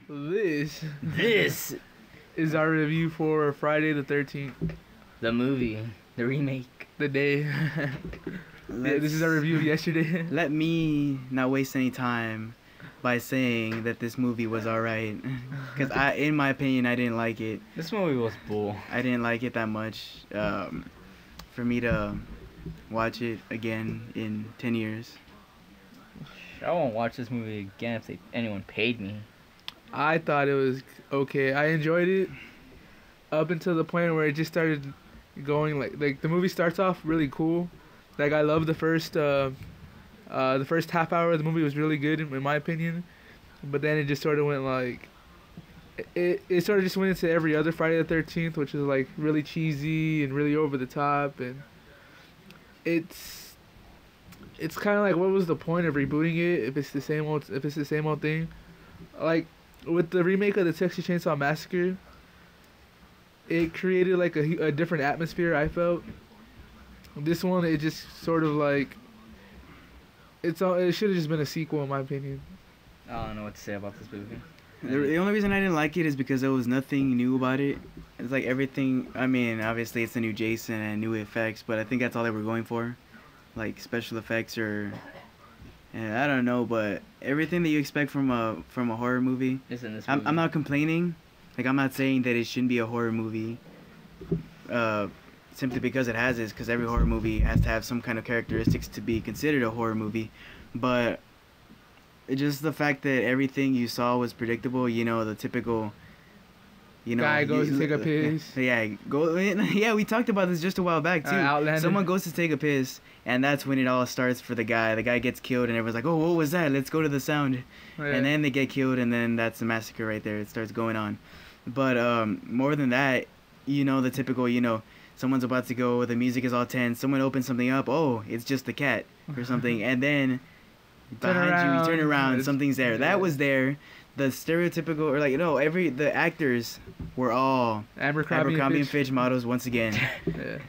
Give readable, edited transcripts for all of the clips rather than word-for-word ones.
This is our review for Friday the 13th. The movie, the remake. The day. Yeah, this is our review of yesterday. Let me not waste any time by saying that this movie was alright. Because in my opinion, I didn't like it. This movie was bull. I didn't like it that much. For me to watch it again in 10 years. I won't watch this movie again if anyone paid me. I thought it was okay. I enjoyed it up until the point where it just started going like the movie starts off really cool. Like I love the first half hour of the movie was really good in my opinion, but then it just sort of went like it sort of just went into every other Friday the 13th, which is like really cheesy and really over the top, and it's kind of like, what was the point of rebooting it if it's the same old thing? Like with the remake of the Texas Chainsaw Massacre, it created like a different atmosphere, I felt. This one, it just sort of like it should have just been a sequel in my opinion. I don't know what to say about this movie. The only reason I didn't like it is because there was nothing new about it. It's like everything, I mean, obviously it's a new Jason and new effects, but I think that's all they were going for. Like special effects or I don't know, but everything that you expect from a horror movie. Is in this movie. I'm not complaining. Like, I'm not saying that it shouldn't be a horror movie. Simply because it has this, because every horror movie has to have some kind of characteristics to be considered a horror movie. But it's just the fact that everything you saw was predictable. You know, the typical. You know, guy goes to take a piss. Yeah, we talked about this just a while back too. Someone goes to take a piss, and that's when it all starts for the guy. The guy gets killed, and everyone's like, "Oh, what was that? Let's go to the sound." Yeah. And then they get killed, and then that's the massacre right there. It starts going on. But more than that, you know, the typical, you know, someone's about to go, the music is all tense. Someone opens something up. Oh, it's just the cat or something, and then behind you turn around, something's there. Yeah. That was there. The stereotypical, or like, you know, the actors were all Abercrombie and Fitch models once again. Yeah.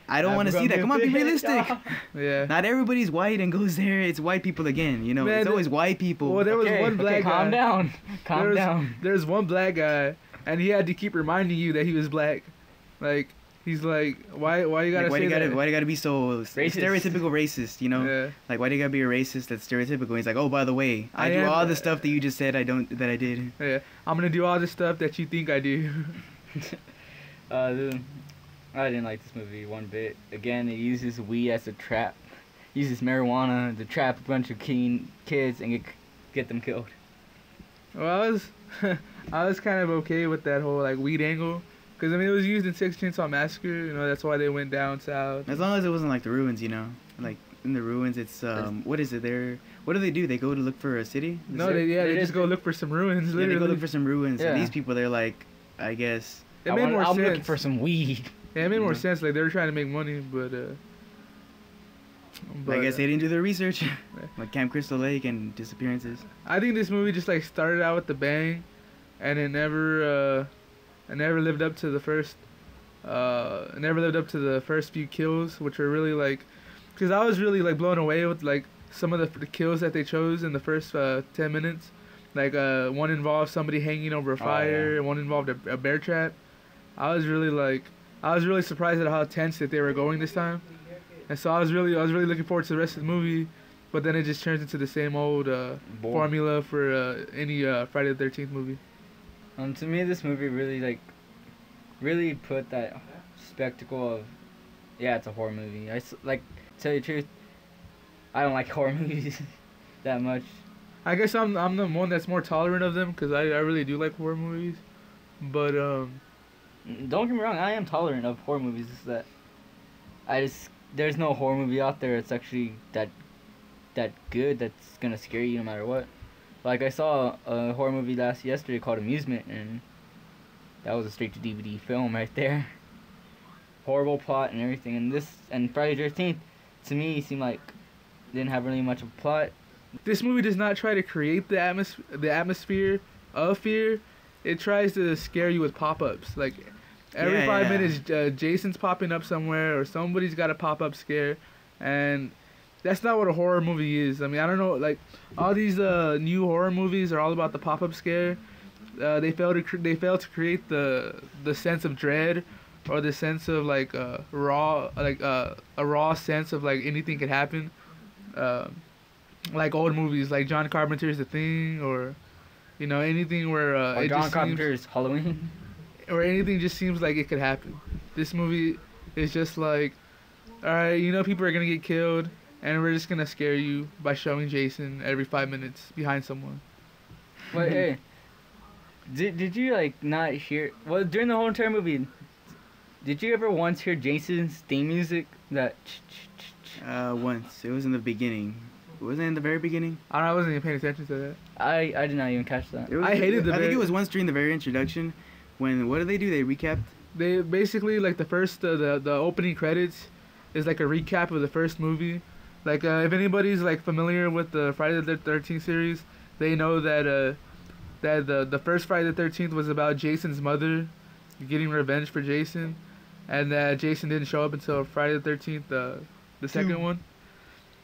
I don't want to see that. Come on, be realistic. Yeah. Not everybody's white and goes there. It's white people again. You know, man, it's always white people. Well, there was one black guy. Calm down. Calm down. There's one black guy, and he had to keep reminding you that he was black. Like, he's like, why you gotta say that? Why do you gotta be so stereotypical racist, you know? Yeah. Like, why do you gotta be a racist that's stereotypical? He's like, oh, by the way, I do all the stuff that you just said I did. Yeah, I'm gonna do all the stuff that you think I do. I didn't like this movie one bit. Again, it uses weed as a trap. It uses marijuana to trap a bunch of kids and get them killed. Well, I was kind of okay with that whole like weed angle. Because, I mean, it was used in Texas Chainsaw Massacre, you know, that's why they went down south. As long as it wasn't like the ruins, you know. Like, in the ruins, it's, what is it there? What do? They go to look for a city? They just go look for some ruins, literally. Yeah, they go look for some ruins. Yeah. And these people, they're like, I guess. It made more sense. I'm looking for some weed. Yeah, it made more sense. Like, they were trying to make money, but I guess they didn't do their research. Like Camp Crystal Lake and disappearances. I think this movie just, like, started out with the bang, and it never lived up to the first. Never lived up to the first few kills, which were really like, because I was really like blown away with like some of the kills that they chose in the first 10 minutes. Like one involved somebody hanging over a fire, and one involved a bear trap. I was really surprised at how tense that they were going this time, and so I was really looking forward to the rest of the movie. But then it just turns into the same old formula for any Friday the 13th movie. To me, this movie really put that spectacle of, yeah, it's a horror movie. Like, to tell you the truth, I don't like horror movies that much. I guess I'm the one that's more tolerant of them, because I really do like horror movies. But, don't get me wrong, I am tolerant of horror movies. It's that there's no horror movie out there that's actually that good, that's gonna scare you no matter what. Like, I saw a horror movie yesterday called Amusement, and that was a straight-to-DVD film right there. Horrible plot and everything, and Friday the 13th, to me, seemed like didn't have really much of a plot. This movie does not try to create the atmosphere of fear. It tries to scare you with pop-ups. Like, every 5 minutes, Jason's popping up somewhere, or somebody's got a pop-up scare, and that's not what a horror movie is. I mean, I don't know, like, all these new horror movies are all about the pop-up scare, They failed to create the sense of dread, or the sense of like raw, like a raw sense of like anything could happen. Like old movies like John Carpenter's The Thing, or anything where Or it John just Carpenter's Halloween. or anything just seems like it could happen. This movie is just like, all right, people are gonna get killed, and we're just gonna scare you by showing Jason every 5 minutes behind someone. But hey, did you like not hear? Well, during the whole entire movie, did you ever once hear Jason's theme music? That. Once. It was in the beginning. Wasn't it in the very beginning? I wasn't even paying attention to that. I did not even catch that. I think it was once during the very introduction. When what did they do? They recapped. They basically like the first the opening credits is like a recap of the first movie. Like if anybody's like familiar with the Friday the 13th series, they know that the first Friday the 13th was about Jason's mother getting revenge for Jason, and that Jason didn't show up until Friday the 13th, the second one.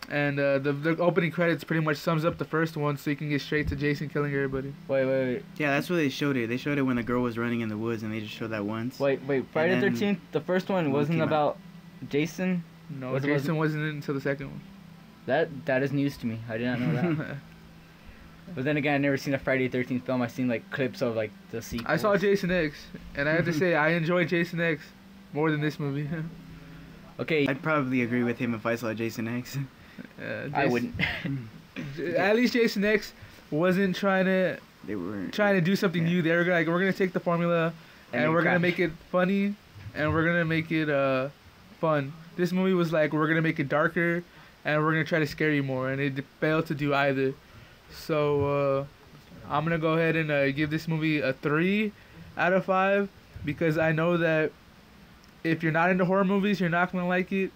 And the opening credits pretty much sums up the first one, so you can get straight to Jason killing everybody. Wait. Yeah, that's where they showed it. They showed it when the girl was running in the woods, and they just showed that once. Wait. Friday the 13th, the first one wasn't about Jason? No, Jason wasn't in until the second one. That is news to me. I did not know that. But then again, I never seen a Friday the 13th film. I've seen like clips of like the sequel. I saw Jason X, and I have to say I enjoyed Jason X more than this movie. Okay. I'd probably agree with him if I saw Jason X. I wouldn't. At least Jason X wasn't trying to do something new. They were like, we're gonna take the formula and we're gonna make it funny, and we're gonna make it fun. This movie was like, we're gonna make it darker, and we're gonna try to scare you more, and it failed to do either. So I'm gonna go ahead and give this movie a 3 out of 5, because I know that if you're not into horror movies, you're not gonna like it.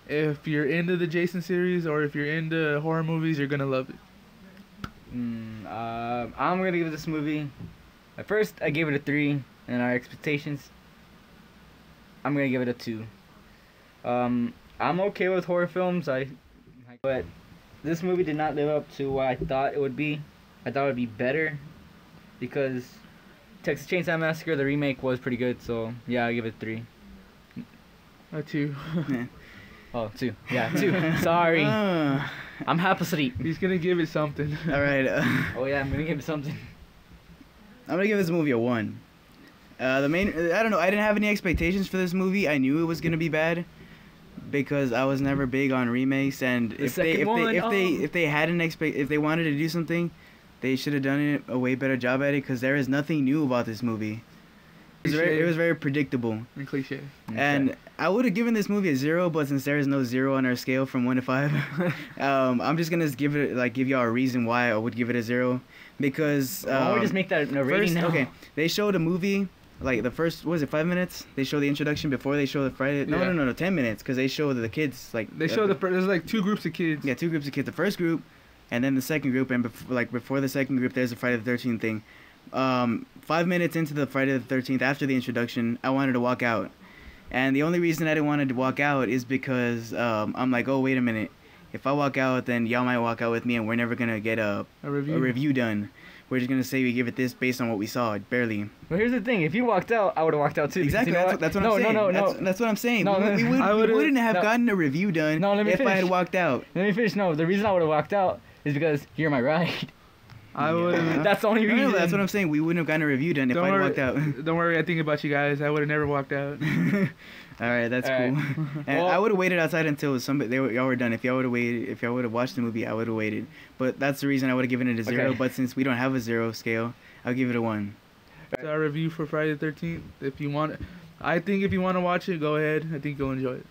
If you're into the Jason series, or if you're into horror movies, you're gonna love it. I'm gonna give this movie. At first, I gave it a 3, and our expectations, I'm gonna give it a 2. I'm okay with horror films, but this movie did not live up to what I thought it would be. I thought it would be better, because Texas Chainsaw Massacre, the remake, was pretty good. So yeah, I give it 3. A 2. Oh, 2. Yeah, 2. Sorry. I'm half asleep. He's gonna give it something. All right. Oh yeah, I'm gonna give it something. I'm gonna give this movie a 1. I don't know. I didn't have any expectations for this movie. I knew it was gonna be bad, because I was never big on remakes. And if they wanted to do something, they should have done a way better job at it. Because there is nothing new about this movie. It was very predictable and cliche. And I would have given this movie a 0, but since there is no 0 on our scale from 1 to 5, I'm just gonna give y'all a reason why I would give it a 0. Because why don't we just make that a rating now? Okay, they showed a movie like the first, what was it, 5 minutes? They show the introduction before they show the Friday. No, 10 minutes, because they show the kids They show there's like 2 groups of kids. Yeah, 2 groups of kids. The first group, and then the second group, and before the second group, there's a Friday the 13th thing. 5 minutes into the Friday the 13th, after the introduction, I wanted to walk out. And the only reason I didn't want to walk out is because I'm like, oh, wait a minute. If I walk out, then y'all might walk out with me, and we're never going to get a review done. We're just going to say we give it this based on what we saw, barely. Well, here's the thing. If you walked out, I would have walked out too. Exactly. That's what I'm saying. No. That's what I'm saying. No, we wouldn't have gotten a review done if I had walked out. Let me finish. No, the reason I would have walked out is because you're my ride. I would. That's the only reason. No, that's what I'm saying. We wouldn't have gotten a review done if I had walked out. Don't worry, I think about you guys. I would have never walked out. All right, that's cool. And I would have waited outside until y'all were done. If y'all would have watched the movie, I would have waited. But that's the reason I would have given it a 0. But since we don't have a 0 scale, I'll give it a 1. That's our review for Friday the 13th. If you want, I think if you want to watch it, go ahead. I think you'll enjoy it.